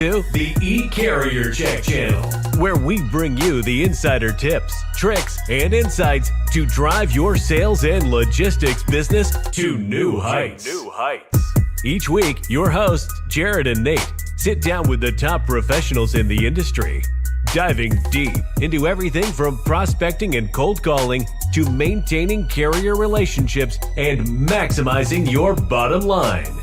to the eCarrierCheck channel, where we bring you the insider tips, tricks, and insights to drive your sales and logistics business to new heights. Each week, your hosts, Jared and Nate, sit down with the top professionals in the industry, diving deep into everything from prospecting and cold calling to maintaining carrier relationships and maximizing your bottom line.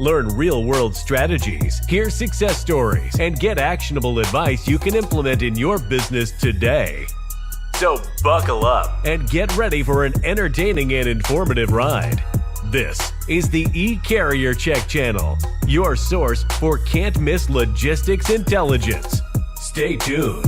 Learn real-world strategies, hear success stories, and get actionable advice you can implement in your business today. So buckle up and get ready for an entertaining and informative ride. This is the eCarrierCheck channel, your source for can't-miss logistics intelligence. Stay tuned.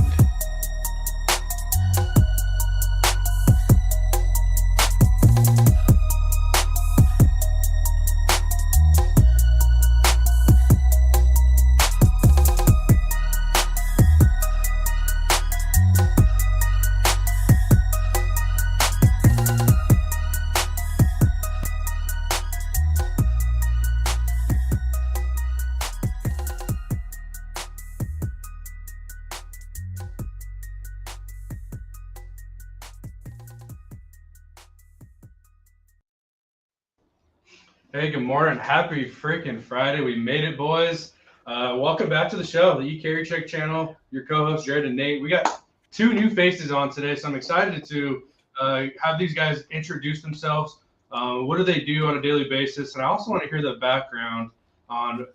Hey, good morning. Happy freaking Friday. We made it, boys. Welcome back to the show, the eCarrierCheck channel. Your co-hosts, Jared and Nate. We got two new faces on today, so I'm excited to have these guys introduce themselves. What do they do on a daily basis? And I also want to hear the background on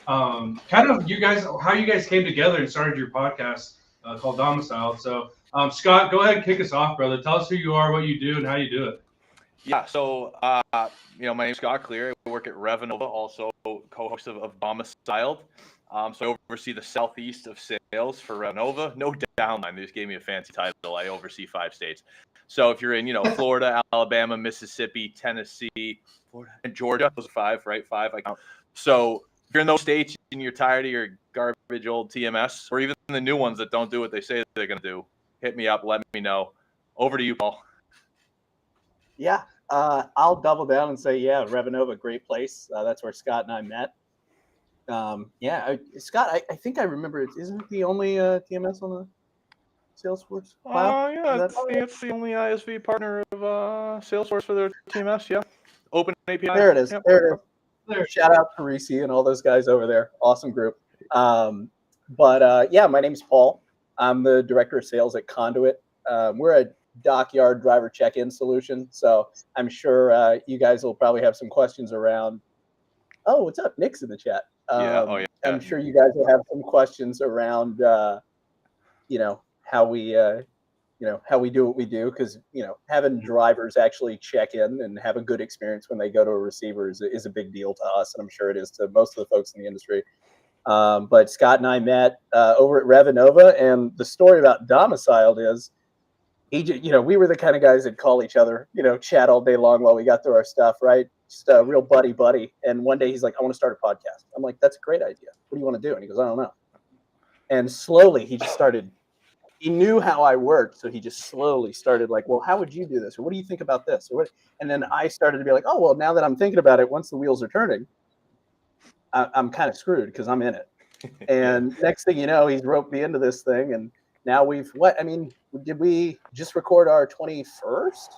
kind of you guys, how you guys came together and started your podcast called Domiciled. So, Scott, go ahead and kick us off, brother. Tell us who you are, what you do, and how you do it. Yeah, so, my name's Scott Clear. I work at Revenova, also co-host of Domiciled. So I oversee the southeast of sales for Revenova. No downline. They just gave me a fancy title. I oversee 5 states. So if you're in, Florida, Alabama, Mississippi, Tennessee, Florida, and Georgia, those are 5, right? 5, I count. So if you're in those states and you're tired of your garbage old TMS, or even the new ones that don't do what they say they're going to do, hit me up. Let me know. Over to you, Paul. Yeah, I'll double down and say, Revenova, great place. That's where Scott and I met. Scott, I think I remember, isn't it the only TMS on the Salesforce cloud? It's the only ISV partner of Salesforce for their TMS, yeah. Open API. There it is. Yep. There it is. There. Shout out to Reese and all those guys over there. Awesome group. My name's Paul. I'm the director of sales at Conduit. We're a dockyard driver check-in solution. So I'm sure you guys will probably have some questions around. Oh, what's up? Nick's in the chat. Yeah. I'm sure you guys will have some questions around, how we do what we do, because having drivers actually check in and have a good experience when they go to a receiver is a big deal to us, and I'm sure it is to most of the folks in the industry. But Scott and I met over at Revenova, and the story about Domiciled is, we were the kind of guys that call each other, chat all day long while we got through our stuff, right? Just a real buddy. And one day he's like, I want to start a podcast. I'm like, that's a great idea. What do you want to do? And he goes, I don't know. And slowly he just started, he knew how I worked. So he just slowly started like, well, how would you do this? Or what do you think about this? Or what? And then I started to be like, oh, well, now that I'm thinking about it, once the wheels are turning, I'm kind of screwed because I'm in it. And next thing you know, he's roped me into this thing. And now did we just record our 21st?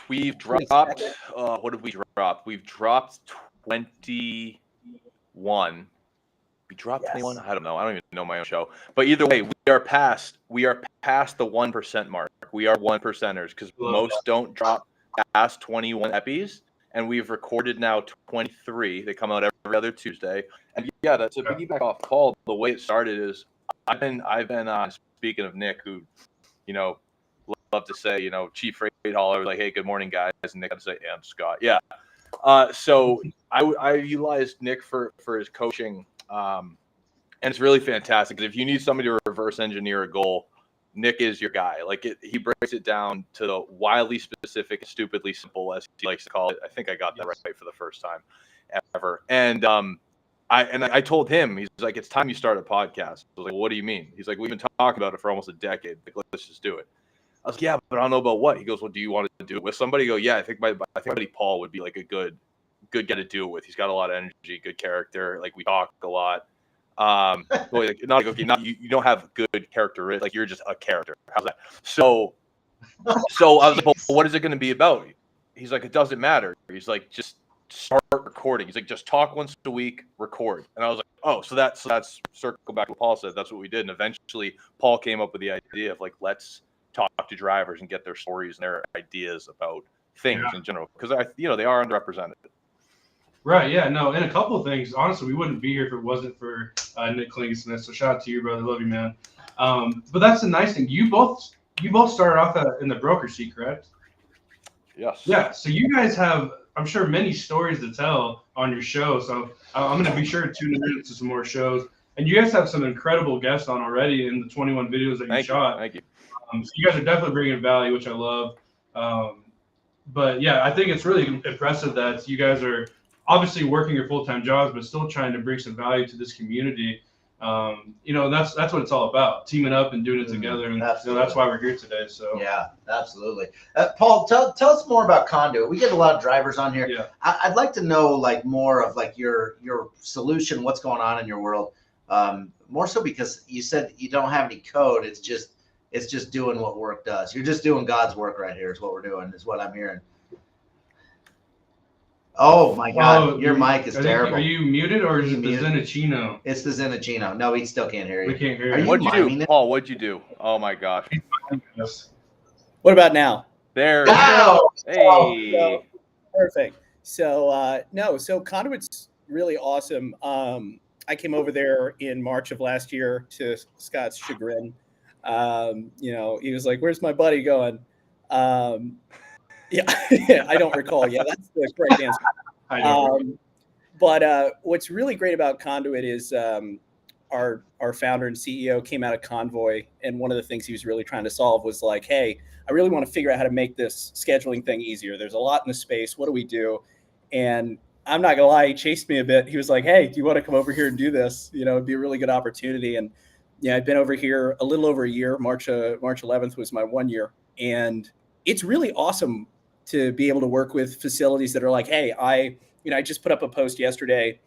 We've dropped, what have we dropped? We've dropped 21. We dropped 21? I don't know. I don't even know my own show. But either way, we are past the 1% mark. We are 1%ers because most don't drop past 21 epis. And we've recorded now 23. They come out every other Tuesday. And yeah, that's a piggyback off Paul. The way it started is I've been speaking of Nick, who, love to say, chief freight hauler, like, hey, good morning, guys. And Nick had to say, hey, I'm Scott. Yeah. So I utilized Nick for his coaching. And it's really fantastic because if you need somebody to reverse engineer a goal, Nick is your guy. He breaks it down to the wildly specific, stupidly simple, as he likes to call it. I think I got that right for the first time ever. And I told him, he's like, it's time you start a podcast. I was like, well, what do you mean? He's like, we've been talking about it for almost a decade. Let's just do it. I was like, yeah, but I don't know about what. He goes, well, do you want to do it with somebody? I go, yeah, I think my buddy Paul would be like a good guy to do it with. He's got a lot of energy, good character. We talk a lot. Like, not like, okay, not you don't have good character, like you're just a character. How's that? So I was like, well, what is it going to be about? He's like, it doesn't matter. He's like, just start recording. He's like, just talk once a week, record. And I was like, oh, so that's circle back to what Paul said. That's what we did. And eventually Paul came up with the idea of like, let's talk to drivers and get their stories and their ideas about things in general, because they are underrepresented. Right. Yeah. No. And a couple of things. Honestly, we wouldn't be here if it wasn't for Nick Klingesmith. So shout out to you, brother. Love you, man. But that's the nice thing. You both started off in the broker seat, correct? Yes. Yeah. So you guys have, I'm sure, many stories to tell on your show. So I'm going to be sure to tune in to some more shows. And you guys have some incredible guests on already in the 21 videos that you shot. Thank you. So you guys are definitely bringing value, which I love. But yeah, I think it's really impressive that you guys are obviously working your full-time jobs, but still trying to bring some value to this community. That's what it's all about, teaming up and doing it together. And that's why we're here today. So yeah, absolutely. Paul, tell us more about Conduit. We get a lot of drivers on here. Yeah. I'd like to know like more of like your solution, what's going on in your world. More so because you said you don't have any code. It's just doing what work does. You're just doing God's work right here is what we're doing, is what I'm hearing. Oh my God, your mic is terrible. Are you muted or is it the Zenachino? It's the Zenachino. No, we still can't hear you. We can't hear you. What'd you do, Paul? What'd you do? Oh my gosh. What about now? There. Wow. Hey. Perfect. So Conduit's really awesome. I came over there in March of last year to Scott's chagrin. He was like, "Where's my buddy going?" Yeah, I don't recall. Yeah, that's the correct answer. But what's really great about Conduit is our founder and CEO came out of Convoy, and one of the things he was really trying to solve was like, hey, I really want to figure out how to make this scheduling thing easier. There's a lot in the space. What do we do? And I'm not gonna lie, he chased me a bit. He was like, hey, do you want to come over here and do this? It'd be a really good opportunity. And yeah, I've been over here a little over a year. March 11th was my 1 year, and it's really awesome to be able to work with facilities that are like, hey, I just put up a post yesterday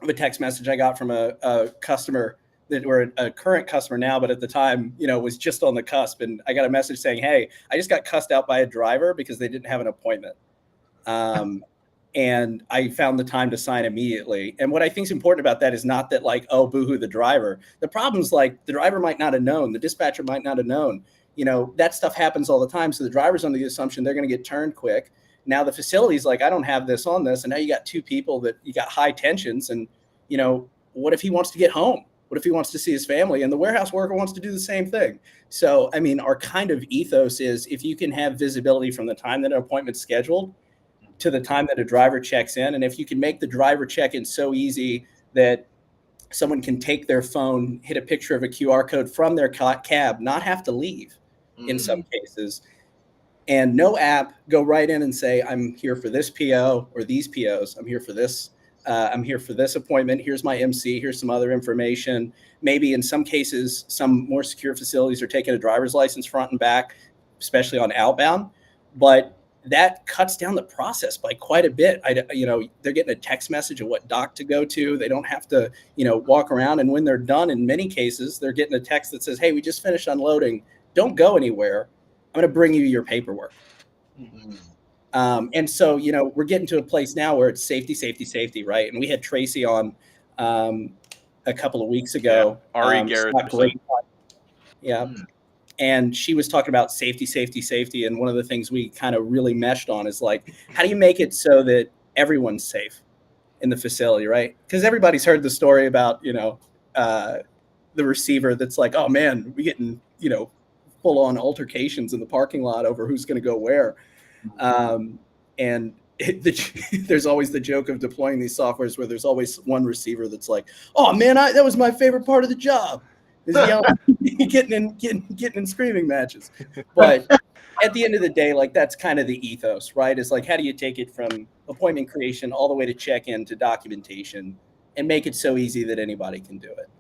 of a text message I got from a customer that were a current customer now, but at the time, was just on the cusp. And I got a message saying, hey, I just got cussed out by a driver because they didn't have an appointment. And I found the time to sign immediately. And what I think is important about that is not that like, oh, boohoo, the driver. The problem's like the driver might not have known, the dispatcher might not have known. That stuff happens all the time. So the driver's under the assumption they're going to get turned quick. Now the facility's like, I don't have this on this. And now you got two people that you got high tensions. And, what if he wants to get home? What if he wants to see his family? And the warehouse worker wants to do the same thing. So, our kind of ethos is if you can have visibility from the time that an appointment's scheduled to the time that a driver checks in. And if you can make the driver check-in so easy that someone can take their phone, hit a picture of a QR code from their cab, not have to leave in some cases, and no app, go right in and say, I'm here for this PO or these POs. I'm here for this. I'm here for this appointment. Here's my MC. Here's some other information. Maybe in some cases, some more secure facilities are taking a driver's license front and back, especially on outbound. But that cuts down the process by quite a bit. They're getting a text message of what dock to go to. They don't have to, walk around. And when they're done, in many cases, they're getting a text that says, hey, we just finished unloading. Don't go anywhere. I'm going to bring you your paperwork. Mm-hmm. And so, we're getting to a place now where it's safety, safety, safety, right? And we had Tracy on a couple of weeks ago. Yeah, Ari Garrett. Yeah. And she was talking about safety, safety, safety. And one of the things we kind of really meshed on is like, how do you make it so that everyone's safe in the facility, right? Because everybody's heard the story about, the receiver that's like, oh man, we getting, full on altercations in the parking lot over who's going to go where. There's always the joke of deploying these softwares where there's always one receiver that's like, oh man, that was my favorite part of the job. Is yelling, getting in screaming matches. But at the end of the day, like that's kind of the ethos, right? Is like, how do you take it from appointment creation all the way to check-in to documentation and make it so easy that anybody can do it?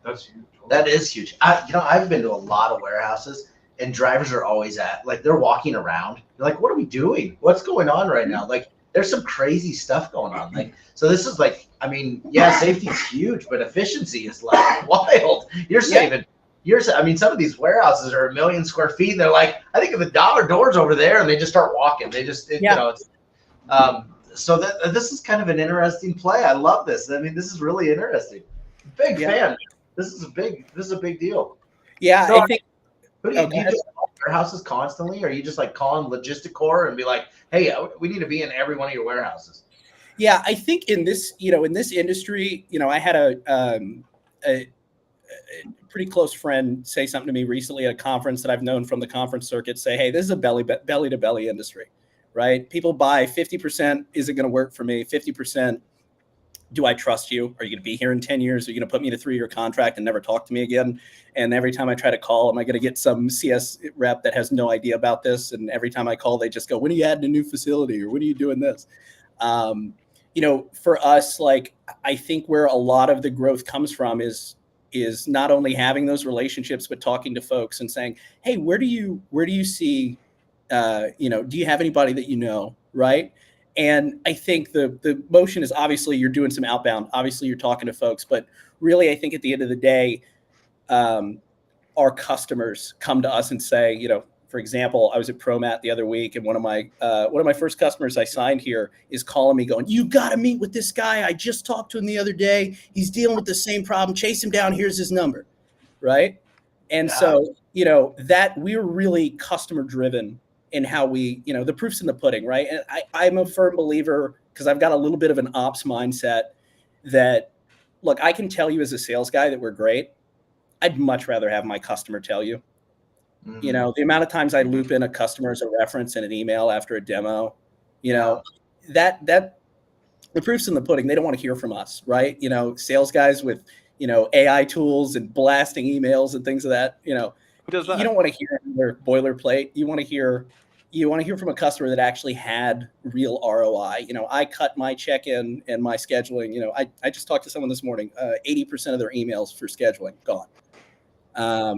That's huge. That is huge. I've been to a lot of warehouses and drivers are always they're walking around. They're like, what are we doing? What's going on right now? Like there's some crazy stuff going on. Like, so this is like I mean, yeah, safety's huge, but efficiency is like wild. You're saving. I mean, some of these warehouses are 1 million square feet, and they're like, I think of the dollar doors over there, and they just start walking. They just, you know, it's, so that this is kind of an interesting play. I love this. I mean, this is really interesting. Big fan. This is a big deal. Yeah, so I think. Do you just call warehouses constantly, or are you just like calling Logistic Core and be like, hey, we need to be in every one of your warehouses? Yeah, I think in this industry, I had a pretty close friend say something to me recently at a conference that I've known from the conference circuit, say, hey, this is a belly to belly industry, right? People buy 50%. Is it going to work for me? 50%. Do I trust you? Are you going to be here in 10 years? Are you going to put me in a 3-year contract and never talk to me again? And every time I try to call, am I going to get some CS rep that has no idea about this? And every time I call, they just go, when are you adding a new facility? Or when are you doing this? For us, like, I think where a lot of the growth comes from is not only having those relationships, but talking to folks and saying, hey, where do you see, do you have anybody that you know, right? And I think the motion is, obviously you're doing some outbound, obviously you're talking to folks, but really I think at the end of the day, our customers come to us and say, for example, I was at ProMat the other week, and one of my first customers I signed here is calling me going, you got to meet with this guy. I just talked to him the other day. He's dealing with the same problem. Chase him down. Here's his number. Right. And so, that we're really customer driven in how we, the proof's in the pudding. Right. And I'm a firm believer, because I've got a little bit of an ops mindset, that, look, I can tell you as a sales guy that we're great. I'd much rather have my customer tell you. The amount of times I loop in a customer as a reference in an email after a demo, that the proof's in the pudding. They don't want to hear from us, right? Sales guys with, AI tools and blasting emails and things of that, you don't want to hear their boilerplate. You want to hear from a customer that actually had real ROI. I cut my check-in and my scheduling. I just talked to someone this morning, 80% of their emails for scheduling gone.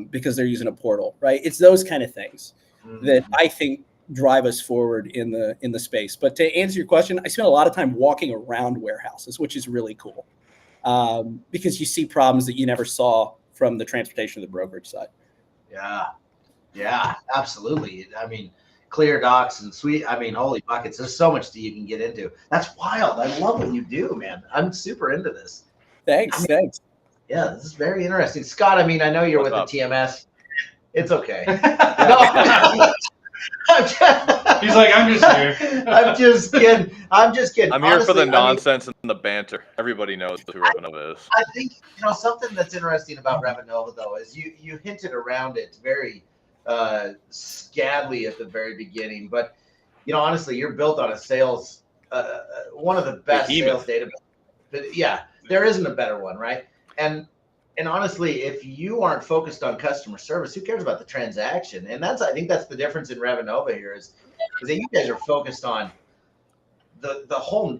Because they're using a portal, right? It's those kind of things that I think drive us forward in the space. But to answer your question, I spent a lot of time walking around warehouses, which is really cool, because you see problems that you never saw from the transportation or the brokerage side. Yeah, absolutely. I mean, clear docs and holy buckets. There's so much that you can get into. That's wild. I love what you do, man. I'm super into this. Thanks. Yeah, this is very interesting. Scott, I know you're with the TMS. It's okay. He's like, I'm just here. I'm just kidding. I'm here for the nonsense and the banter. Everybody knows who Revenova is. I think, something that's interesting about Revenova, though, is you hinted around it very scantily at the very beginning. But, honestly, you're built on a sales, one of the best sales databases. But, yeah, there isn't a better one, right? And honestly, if you aren't focused on customer service, who cares about the transaction? And I think that's the difference in Revenova here is that you guys are focused on the whole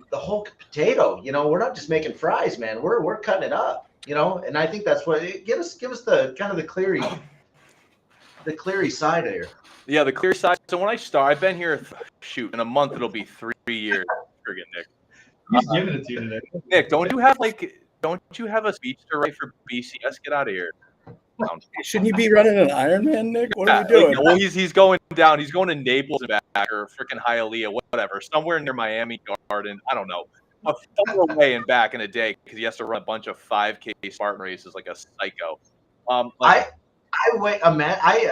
potato. We're not just making fries, man. We're cutting it up. And I think that's what give us the kind of the Cleary side here. Yeah, the Cleary side. So when I start, I've been here. In a month it'll be 3 years. Friggin' Nick. He's giving it to you today. Nick, don't you have a speech to write for BCS? Get out of here. Shouldn't you be running an Ironman, Nick? What are you doing? Well, he's going down. He's going to Naples and back, or freaking Hialeah, whatever, somewhere near Miami Garden. I don't know. Somewhere away and back in a day, because he has to run a bunch of 5K Spartan races like a psycho. I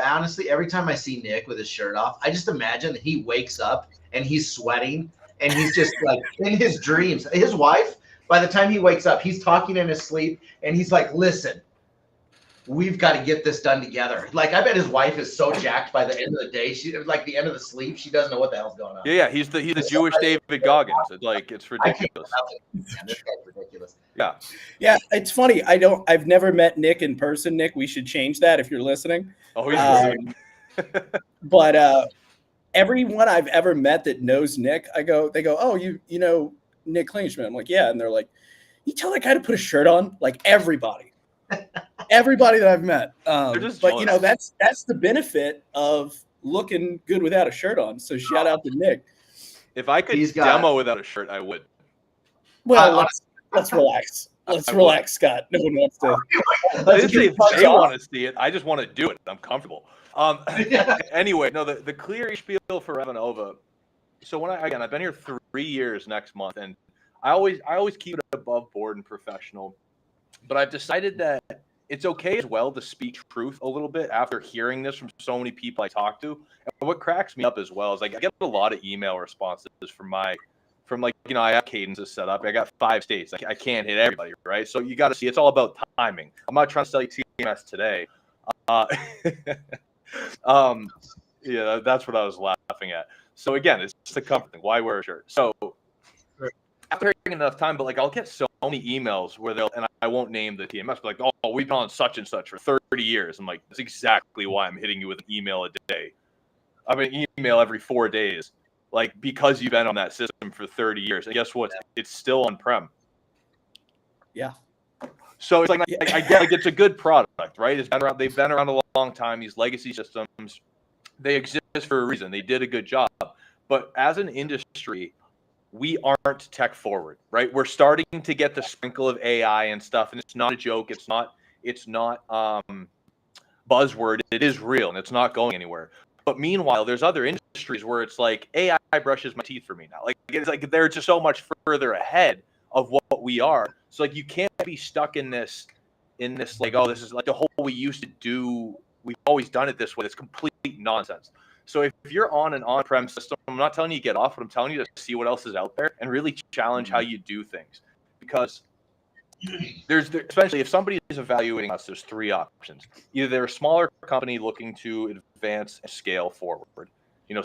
honestly, every time I see Nick with his shirt off, I just imagine that he wakes up and he's sweating and he's just like in his dreams. His wife, by the time he wakes up, he's talking in his sleep and he's like, listen, we've got to get this done together. Like, I bet his wife is so jacked by the end of the day. She, like, the end of the sleep, she doesn't know what the hell's going on. Yeah, he's the Jewish David Goggins. It's ridiculous. Man, this guy's ridiculous. Yeah, it's funny. I've never met Nick in person. Nick, we should change that if you're listening. Oh, he's listening. But everyone I've ever met that knows Nick, they go, oh, you know Nick Klingschmidt. I'm like, yeah. And they're like, you tell that guy to put a shirt on? Like, everybody that I've met. But that's the benefit of looking good without a shirt on. So shout out to Nick. If I could demo without a shirt, I would. Well, Let's relax. Let's relax, Scott. No one wants to. I didn't say if they want to see it. I just want to do it. I'm comfortable. Anyway, no, the clear spiel for Revanova. So I've been here 3 years next month, and I always keep it above board and professional. But I've decided that it's okay as well to speak truth a little bit after hearing this from so many people I talk to. And what cracks me up as well is like I get a lot of email responses from I have cadences set up. I got 5 states. I can't hit everybody, right? So you got to see it's all about timing. I'm not trying to sell you TMS today. Yeah, that's what I was laughing at. So again, it's just a comfort thing. Why wear a shirt? So after taking enough time, but like I'll get so many emails where and I won't name the TMS, but like, oh, we've been on such and such for 30 years. I'm like, that's exactly why I'm hitting you with an email a day. I mean, email every 4 days, like because you've been on that system for 30 years. And guess what? It's still on-prem. Yeah. So it's like I get like it's a good product, right? They've been around a long time. These legacy systems, they exist for a reason. They did a good job. But as an industry, we aren't tech forward, right? We're starting to get the sprinkle of AI and stuff, and it's not a joke. It's not buzzword. It is real, and it's not going anywhere. But meanwhile, there's other industries where it's like AI brushes my teeth for me now. Like it's like they're just so much further ahead of what we are. So like you can't be stuck in this like, oh, this is like the whole we used to do. We've always done it this way. It's complete nonsense. So if you're on an on-prem system, I'm not telling you to get off, but I'm telling you to see what else is out there and really challenge how you do things. Because especially if somebody is evaluating us, there's 3 options. Either they're a smaller company looking to advance and scale forward. You know,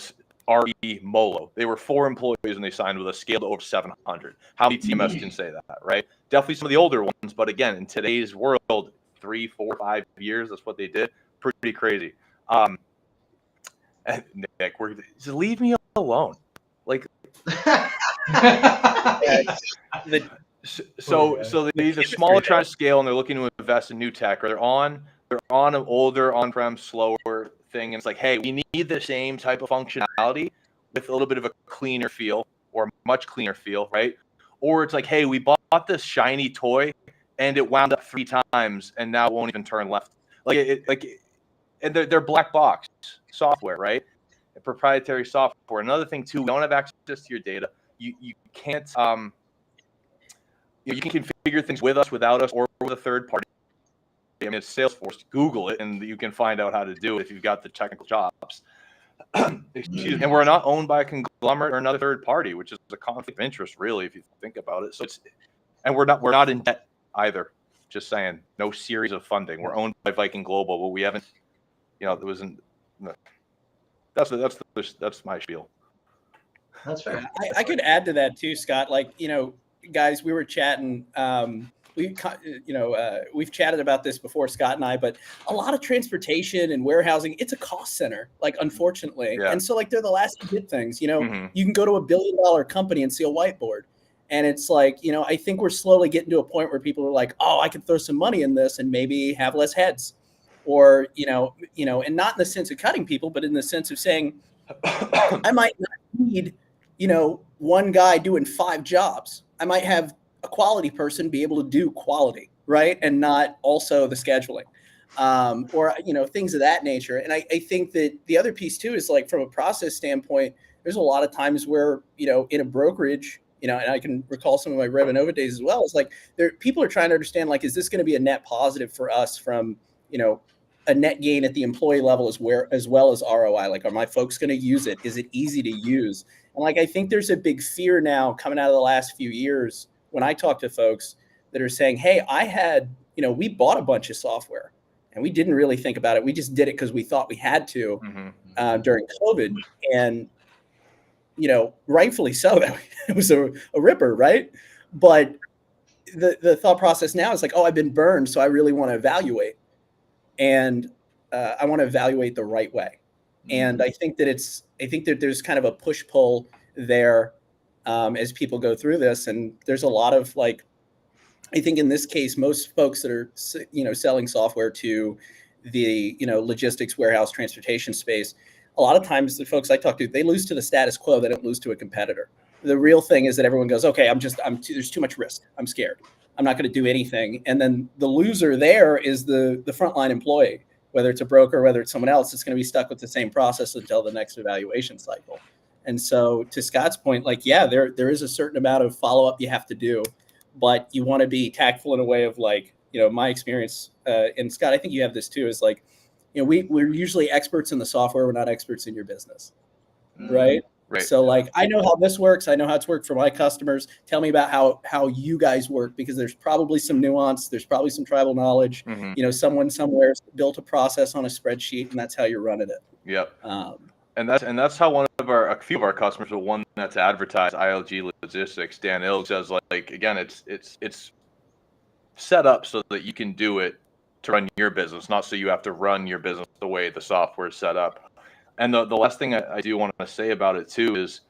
RE Molo, they were 4 employees and they signed with us, scaled to over 700. How many TMS can say that, right? Definitely some of the older ones, but again, in today's world, 3, 4, 5 years, that's what they did. Pretty crazy. And Nick, just leave me alone. Like, so they're either smaller trying to scale and they're looking to invest in new tech, or they're on an older on-prem slower thing, and it's like, hey, we need the same type of functionality with a little bit of a cleaner feel or much cleaner feel, right? Or it's like, hey, we bought this shiny toy and it wound up 3 times and now it won't even turn left. And they're black box software, right? Proprietary software. Another thing too, we don't have access to your data. You can't you can configure things with us, without us, or with a third party. I mean, it's Salesforce. Google it, and you can find out how to do it if you've got the technical chops. Excuse me. And we're not owned by a conglomerate or another third party, which is a conflict of interest, really, if you think about it. So we're not in debt either. Just saying, no series of funding. We're owned by Viking Global, but we haven't. There wasn't. No. That's my spiel. That's fair. I could add to that too, Scott. Like, guys, we were chatting. We've chatted about this before, Scott and I, but a lot of transportation and warehousing, it's a cost center, like, unfortunately. Yeah. And so like, they're the last to get things, you can go to $1 billion company and see a whiteboard. And it's like, I think we're slowly getting to a point where people are like, oh, I can throw some money in this and maybe have less heads. Or, and not in the sense of cutting people, but in the sense of saying, I might not need, one guy doing 5 jobs. I might have a quality person be able to do quality, right? And not also the scheduling, or, things of that nature. And I think that the other piece too is like, from a process standpoint, there's a lot of times where, in a brokerage, and I can recall some of my Revanova days as well. It's like people are trying to understand, like, is this going to be a net positive for us from, a net gain at the employee level as well as ROI? Like, are my folks going to use it? Is it easy to use? And like, I think there's a big fear now coming out of the last few years when I talk to folks that are saying, hey, we bought a bunch of software and we didn't really think about it. We just did it because we thought we had to during COVID. And, rightfully so, that it was a ripper, right? But the thought process now is like, oh, I've been burned, so I really want to evaluate. And I want to evaluate the right way. And I think that there's kind of a push-pull there as people go through this. And there's a lot of, like, I think in this case, most folks that are, selling software to the, logistics, warehouse, transportation space, a lot of times the folks I talk to, they lose to the status quo. They don't lose to a competitor, The real thing is that everyone goes, okay, there's too much risk. I'm scared. I'm not going to do anything. And then the loser there is the frontline employee, whether it's a broker, whether it's someone else, it's going to be stuck with the same process until the next evaluation cycle. And so to Scott's point, like, yeah, there is a certain amount of follow-up you have to do, but you want to be tactful in a way of like, my experience, and Scott, I think you have this too, is like, we're usually experts in the software. We're not experts in your business. Right. Right. So like, I know how this works. I know how it's worked for my customers. Tell me about how you guys work, because there's probably some nuance. There's probably some tribal knowledge. Someone somewhere built a process on a spreadsheet, and that's how you're running it. Yep. And that's how a few of our customers, but one that's advertised, ILG Logistics, Dan Ilg, says, like, again, it's set up so that you can do it to run your business, not so you have to run your business the way the software is set up. And the last thing I do want to say about it too is,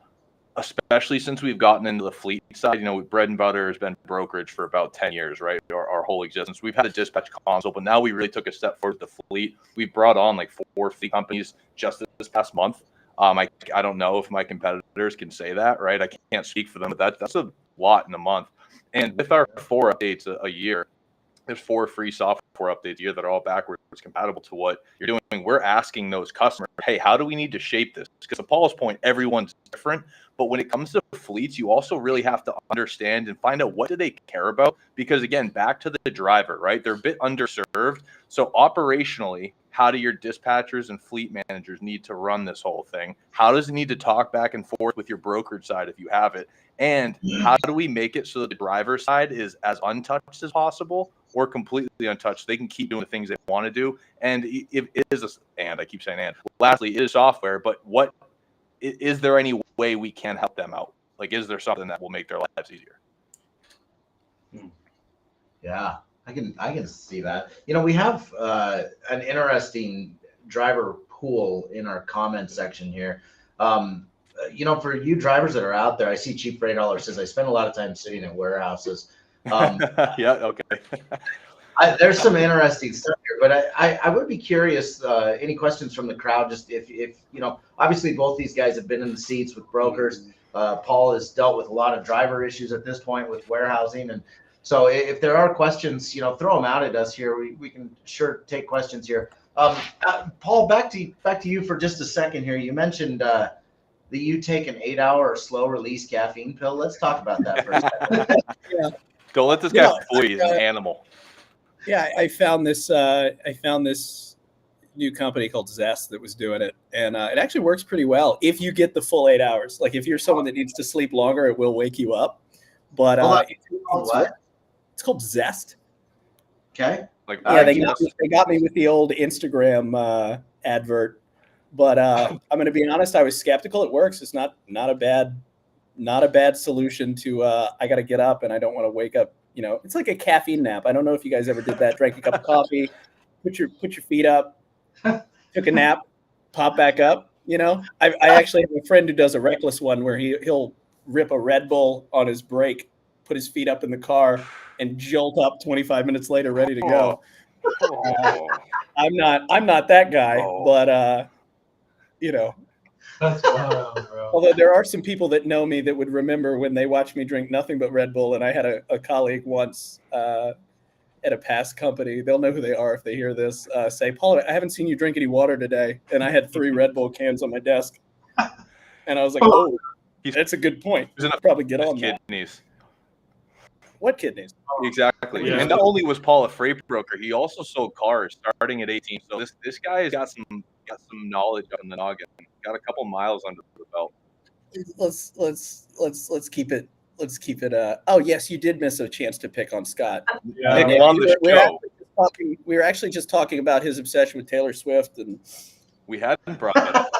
especially since we've gotten into the fleet side, bread and butter has been brokerage for about 10 years, right? Our whole existence. We've had a dispatch console, but now we really took a step forward with the fleet. We brought on like 4 fleet companies just this past month. I don't know if my competitors can say that, right? I can't speak for them, but that's a lot in a month. And with our 4 updates a year, there's 4 free software updates a year that are all backwards compatible to what you're doing. We're asking those customers, hey, how do we need to shape this? Because to Paul's point, everyone's different. But when it comes to fleets, you also really have to understand and find out what do they care about. Because again, back to the driver, right? They're a bit underserved. So operationally, how do your dispatchers and fleet managers need to run this whole thing? How does it need to talk back and forth with your brokerage side if you have it? And how do we make it so that the driver side is as untouched as possible or completely untouched so they can keep doing the things they want to do? And if it is I keep saying and. Lastly, it is software, but is there any way we can help them out? Like, is there something that will make their lives easier? Yeah, I can see that. We have an interesting driver pool in our comment section here. For you drivers that are out there, I see Chief Freight Hauler says, I spend a lot of time sitting in warehouses. Yeah, okay. There's some interesting stuff here, but I would be curious, any questions from the crowd, just if obviously both these guys have been in the seats with brokers. Paul has dealt with a lot of driver issues at this point with warehousing. And so if there are questions, throw them out at us here. We can sure take questions here. Paul, back to you for just a second here. You mentioned that you take an 8-hour slow release caffeine pill. Let's talk about that for a second. Yeah. Don't let this guy fool you. He's an animal. Yeah, I found this new company called Zest that was doing it, and it actually works pretty well if you get the full 8 hours. Like, if you're someone that needs to sleep longer, it will wake you up. But it's called Zest. Okay. Like, yeah, they got me with the old Instagram advert, but I'm going to be honest. I was skeptical. It works. It's not a bad solution to I got to get up and I don't want to wake up. It's like a caffeine nap. I don't know if you guys ever did that. Drank a cup of coffee, put your feet up, took a nap, pop back up. I actually have a friend who does a reckless one where he'll rip a Red Bull on his break, put his feet up in the car, and jolt up 25 minutes later, ready to go. I'm not that guy, but That's wild, bro. Although there are some people that know me that would remember when they watched me drink nothing but Red Bull. And I had a colleague once at a past company. They'll know who they are if they hear this. Say, Paul, I haven't seen you drink any water today. And I had 3 Red Bull cans on my desk. And I was like, oh, that's a good point. I'll probably get on kidneys. What kidneys? Exactly. Yeah. And not only was Paul a freight broker, he also sold cars starting at 18. So this guy has got some knowledge on the noggin. Got a couple miles under the belt. Let's keep it. Oh yes, you did miss a chance to pick on Scott. Yeah. On the show. We were actually just talking about his obsession with Taylor Swift, and we hadn't brought that up.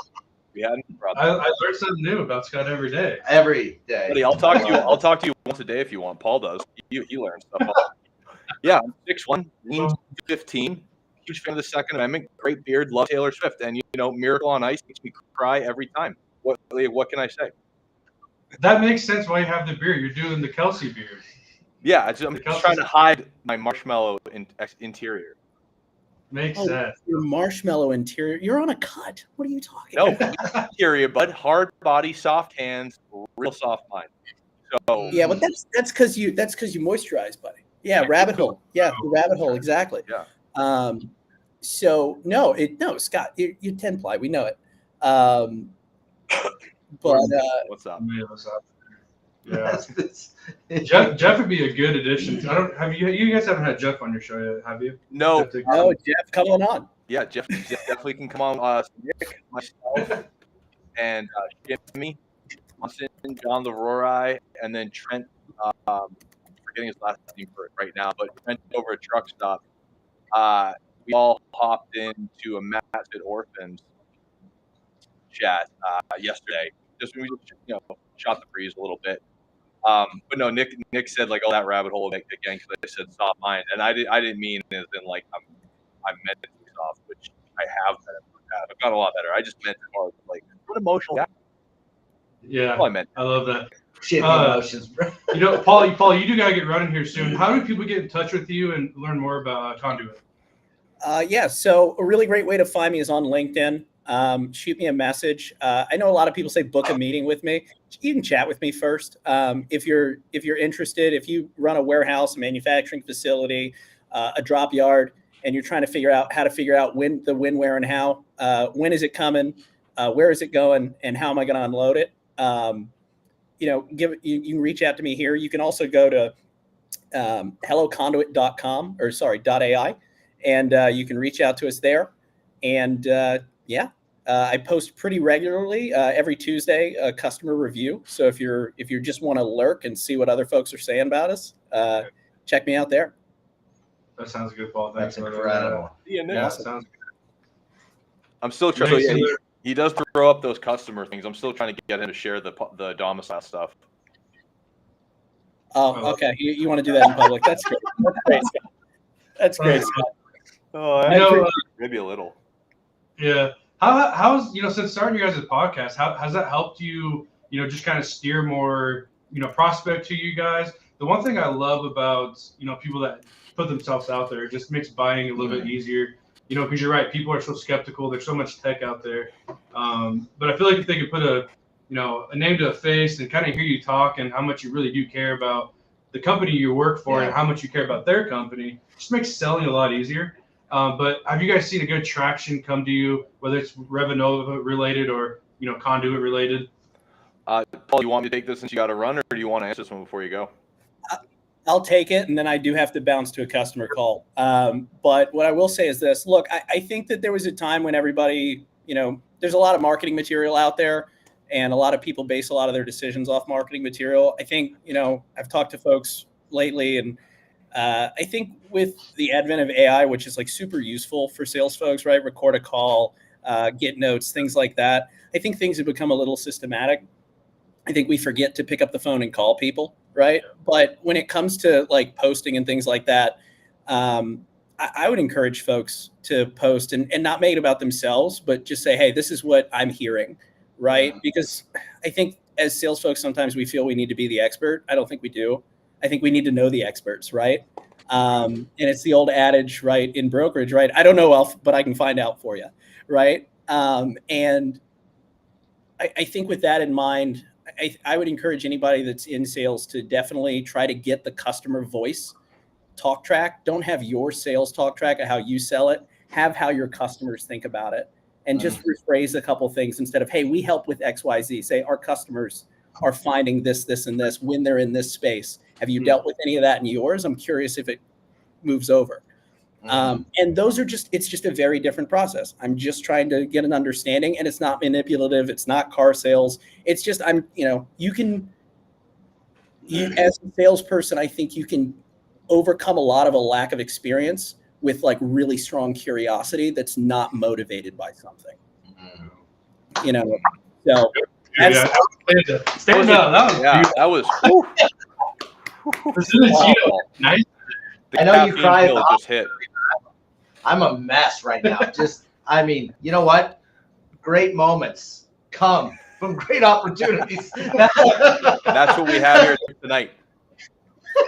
I learn something new about Scott every day. Every day. Buddy, I'll talk to you once a day if you want. Paul does. He learns stuff. Yeah, 6'1", 15. Huge fan of the Second Amendment. Great beard. Love Taylor Swift. And Miracle on Ice makes me cry every time. What can I say? That makes sense why you have the beard. You're doing the Kelsey beard. Yeah, I'm just trying to hide my marshmallow interior. Makes sense. Your marshmallow interior. You're on a cut. What are you talking No, about? interior, bud. Hard body, soft hands, real soft mind. So Yeah, but that's because you moisturize, buddy. Yeah, rabbit hole. Yeah, the rabbit hole. Exactly. yeah. So no, Scott, you're 10 ply. We know it. But What's up? Yeah, Jeff would be a good addition. I don't have you guys haven't had Jeff on your show yet, have you? No. Jeff, come on. Yeah, Jeff definitely can come on. Nick, myself, and Jimmy, Austin, John Leroy, and then Trent. Forgetting his last name for it right now, but Trent over at Truck Stop. We all hopped into a Matt Fit Orphans chat yesterday. Just when we shot the breeze a little bit. But no, Nick said like, "Oh, that rabbit hole again," because I said soft mind, and I didn't mean as in like I'm mentally soft, which I have been. I've got a lot better. I just meant more like what emotional. Yeah, I meant. I love that. Shit emotions, bro. Paul, you do gotta get running here soon. How do people get in touch with you and learn more about Conduit? Yeah, so a really great way to find me is on LinkedIn. Shoot me a message. I know a lot of people say book a meeting with me. You can chat with me first. If you're interested, if you run a warehouse, a manufacturing facility, a drop yard, and you're trying to figure out when, where, and how, when is it coming, where is it going, and how am I going to unload it? You can reach out to me here. You can also go to helloconduit.com .ai, and you can reach out to us there. And I post pretty regularly every Tuesday a customer review. So if you just want to lurk and see what other folks are saying about us, check me out there. That sounds good, Paul. Thanks. That's incredible. Yeah, sounds good. I'm still trying. So he does throw up those customer things. I'm still trying to get him to share the domicile stuff. Oh, okay. You want to do that in public? That's great. That's great, Scott. That's great, Scott. Oh, maybe a little. Yeah. How's since starting your guys' podcast, how has that helped you? Just kind of steer more prospect to you guys. The one thing I love about people that put themselves out there, it just makes buying a little bit easier. Because you're right, people are so skeptical. There's so much tech out there, but I feel like if they could put a name to a face and kind of hear you talk and how much you really do care about the company you work for and how much you care about their company, it just makes selling a lot easier. But have you guys seen a good traction come to you, whether it's Revenova related or Conduit related? Paul, you want me to take this since you got to run, or do you want to answer this one before you go? I'll take it, and then I do have to bounce to a customer call. But what I will say is this. Look, I think that there was a time when everybody, there's a lot of marketing material out there, and a lot of people base a lot of their decisions off marketing material. I think, I've talked to folks lately, and I think with the advent of AI, which is like super useful for sales folks, right? Record a call, get notes, things like that. I think things have become a little systematic. I think we forget to pick up the phone and call people, right? But when it comes to like posting and things like that, I would encourage folks to post and not make it about themselves, but just say, hey, this is what I'm hearing, right? Because I think as sales folks, sometimes we feel we need to be the expert. I don't think we do. I think we need to know the experts, right? And it's the old adage, right, in brokerage, right? I don't know, Alf, but I can find out for you, right? And I think with that in mind, I would encourage anybody that's in sales to definitely try to get the customer voice talk track. Don't have your sales talk track of how you sell it. Have how your customers think about it. And just rephrase a couple things instead of, hey, we help with XYZ. Say our customers are finding this, this, and this when they're in this space. Have you dealt with any of that in yours? I'm curious if it moves over. And those are it's just a very different process. I'm just trying to get an understanding, and it's not manipulative. It's not car sales. It's just, as a salesperson, I think you can overcome a lot of a lack of experience with like really strong curiosity that's not motivated by something. So stand up. That was nice. I know you cried. Just hit. I'm a mess right now. You know what? Great moments come from great opportunities. That's what we have here tonight.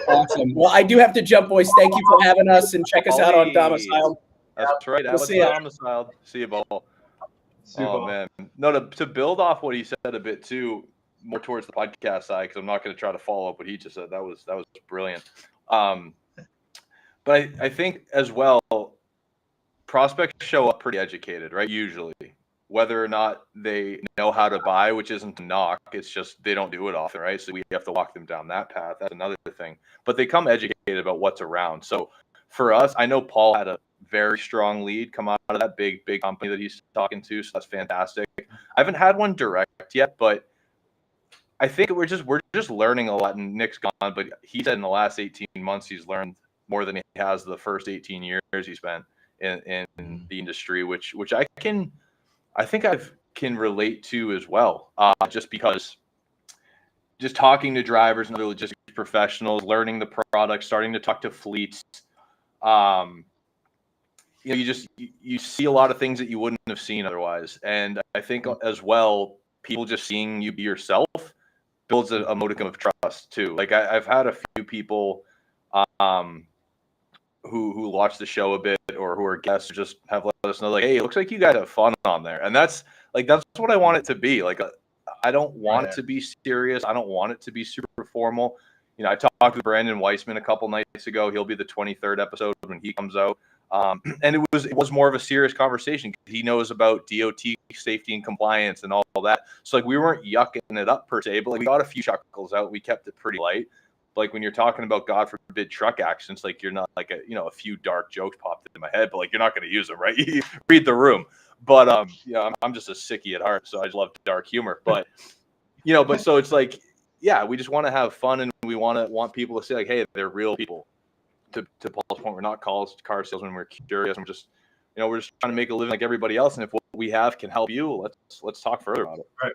Awesome. Well, I do have to jump, boys. Thank you for having us, and check us out on Domiciled. That's right. We'll Alex see ya. Domiciled. See you, Ball. See you, Oh Paul. man, no. To build off what he said a bit too, more towards the podcast side, because I'm not going to try to follow up what he just said. That was brilliant. But I think as well, prospects show up pretty educated, right? Usually, whether or not they know how to buy, which isn't a knock, it's just they don't do it often, right? So we have to walk them down that path. That's another thing. But they come educated about what's around. So for us, I know Paul had a very strong lead come out of that big company that he's talking to, so that's fantastic. I haven't had one direct yet, but I think we're just learning a lot. And Nick's gone, but he said in the last 18 months he's learned more than he has the first 18 years he spent in the industry, which I think I can relate to as well. Just because just talking to drivers and other logistics professionals, learning the product, starting to talk to fleets. You see a lot of things that you wouldn't have seen otherwise. And I think as well, people just seeing you be yourself builds a modicum of trust too. Like I've had a few people who watch the show a bit or who are guests just have let us know, like, hey, it looks like you guys have fun on there. And that's what I want it to be. Like, I don't want it to be serious. I don't want it to be super formal. I talked with Brandon Weissman a couple nights ago. He'll be the 23rd episode when he comes out. And it was more of a serious conversation. He knows about DOT safety and compliance and all that. So like we weren't yucking it up per se, but like we got a few chuckles out. We kept it pretty light. Like when you're talking about, God forbid, truck accidents, like you're not like a few dark jokes popped into my head, but like you're not going to use them, right? You read the room. But I'm just a sickie at heart, so I just love dark humor. But but so it's like, yeah, we just want to have fun, and we want people to say like, hey, they're real people. To Paul's point, we're not car salesmen. We're curious. We're just trying to make a living like everybody else. And if what we have can help you, let's talk further about it. Right.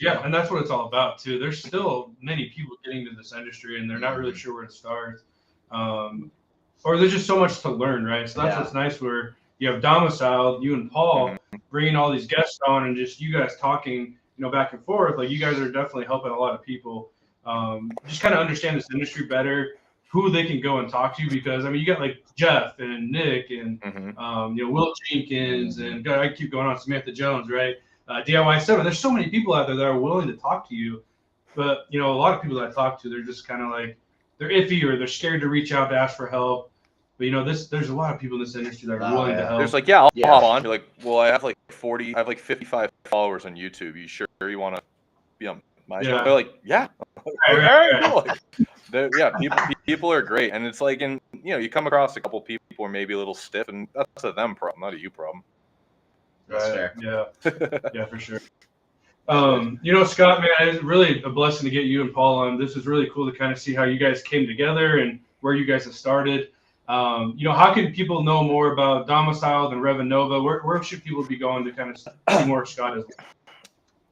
Yeah, and that's what it's all about too. There's still many people getting into this industry, and they're not really sure where to start, or there's just so much to learn, right? So that's what's nice. Where you have Domiciled, you and Paul bringing all these guests on, and just you guys talking, back and forth. Like you guys are definitely helping a lot of people just kind of understand this industry better, who they can go and talk to, because you got like Jeff and Nick and Will Jenkins and I keep going on, Samantha Jones, right? DIY7. There's so many people out there that are willing to talk to you, but a lot of people that I talk to, they're just kind of like they're iffy or they're scared to reach out to ask for help. But there's a lot of people in this industry that are willing to help. There's like, I'll hop on. You're like, well, I have like 55 followers on YouTube. You sure you want to be on my show? They're like, yeah. People are great, and it's like, and you come across a couple people who are maybe a little stiff, and that's a them problem, not a you problem. That's fair. Yeah, yeah, for sure. Scott, man, it's really a blessing to get you and Paul on. This is really cool to kind of see how you guys came together and where you guys have started. How can people know more about Domiciled and Revanova? Where should people be going to kind of see more of Scott as well?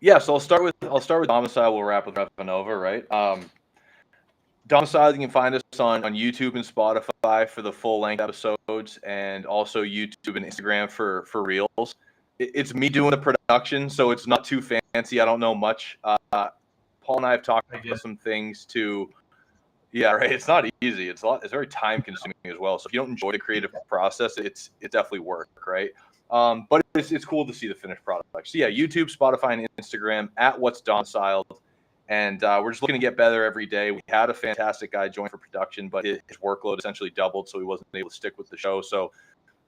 Yeah, so I'll start with Domiciled. We'll wrap with Revanova, right? Domiciled, you can find us on YouTube and Spotify for the full length episodes, and also YouTube and Instagram for reels. It's me doing the production, so it's not too fancy. I don't know much. Paul and I have talked about some things too. Yeah, right. It's not easy. It's very time consuming as well. So if you don't enjoy the creative process, it's definitely work, right? But it's cool to see the finished product. So yeah, YouTube, Spotify, and Instagram at What's Domiciled. And we're just looking to get better every day. We had a fantastic guy join for production, but his workload essentially doubled, so he wasn't able to stick with the show. So,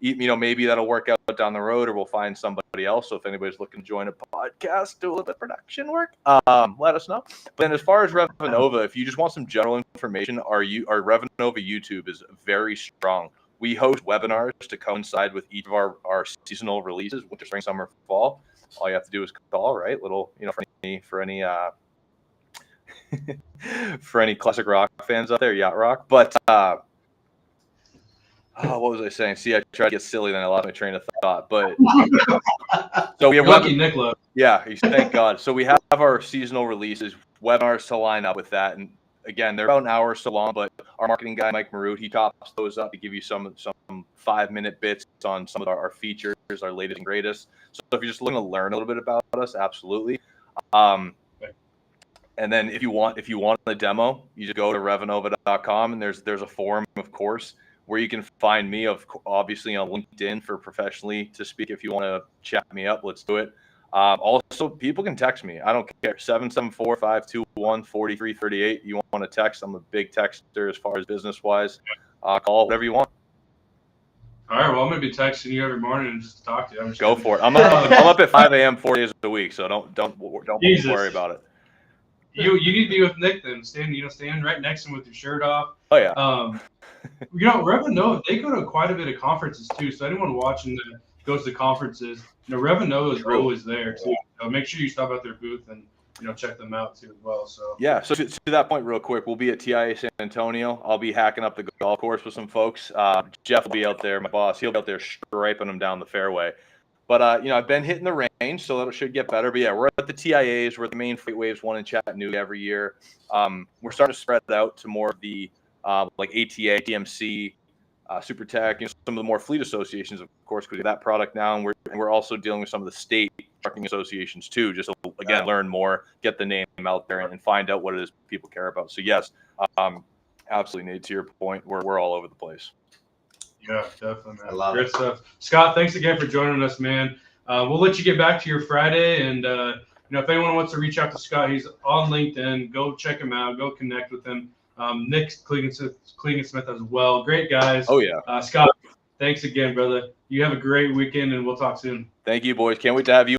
maybe that'll work out down the road, or we'll find somebody else. So if anybody's looking to join a podcast, do a little bit of production work, let us know. But then as far as Revanova, if you just want some general information, our Revanova YouTube is very strong. We host webinars to coincide with each of our seasonal releases, winter, spring, summer, fall. All you have to do is call, right? Little, for any for any classic rock fans out there, yacht rock. But what was I saying? See, I tried to get silly, then I lost my train of thought. But so we have lucky Nicola. Yeah, thank God. So we have our seasonal releases, webinars to line up with that, and again, they're about an hour or so long. But our marketing guy, Mike Marute, he tops those up to give you some 5-minute bits on some of our features, our latest and greatest. So if you're just looking to learn a little bit about us, absolutely. And then if you want a demo, you just go to revanova.com, and there's a forum, of course. where you can find me, obviously on LinkedIn for professionally to speak. If you want to chat me up, let's do it. Also, people can text me. I don't care. 774-521-4338. You want to text? I'm a big texter as far as business-wise. Call whatever you want. All right. Well, I'm gonna be texting you every morning just to talk to you. Go for it. I'm up at 5 a.m. 4 days a week, so don't worry about it. You need to be with Nick then. Stand right next to him with your shirt off. Oh yeah. Revenue, they go to quite a bit of conferences too. So anyone watching that goes to conferences, Revenue is always there too. So make sure you stop at their booth and check them out too as well. So yeah. So to that point, real quick, we'll be at TIA San Antonio. I'll be hacking up the golf course with some folks. Jeff will be out there, my boss. He'll be out there striping them down the fairway. But I've been hitting the range, so that should get better. But yeah, we're at the TIAs. We're at the main Freight Waves one in Chattanooga every year. We're starting to spread out to more of the like ATA, DMC, Super Tech, some of the more fleet associations, of course, because we have that product now, and we're also dealing with some of the state trucking associations too, just to, again, learn more, get the name out there, and find out what it is people care about. So yes, absolutely, Nate, to your point, we're all over the place. Yeah, definitely, man. I love Great it. stuff. Scott, thanks again for joining us, man. We'll let you get back to your Friday, and if anyone wants to reach out to Scott, he's on LinkedIn. Go check him out. Go connect with him. Nick Smith as well. Great guys. Oh yeah. Scott, thanks again, brother. You have a great weekend, and we'll talk soon. Thank you, boys. Can't wait to have you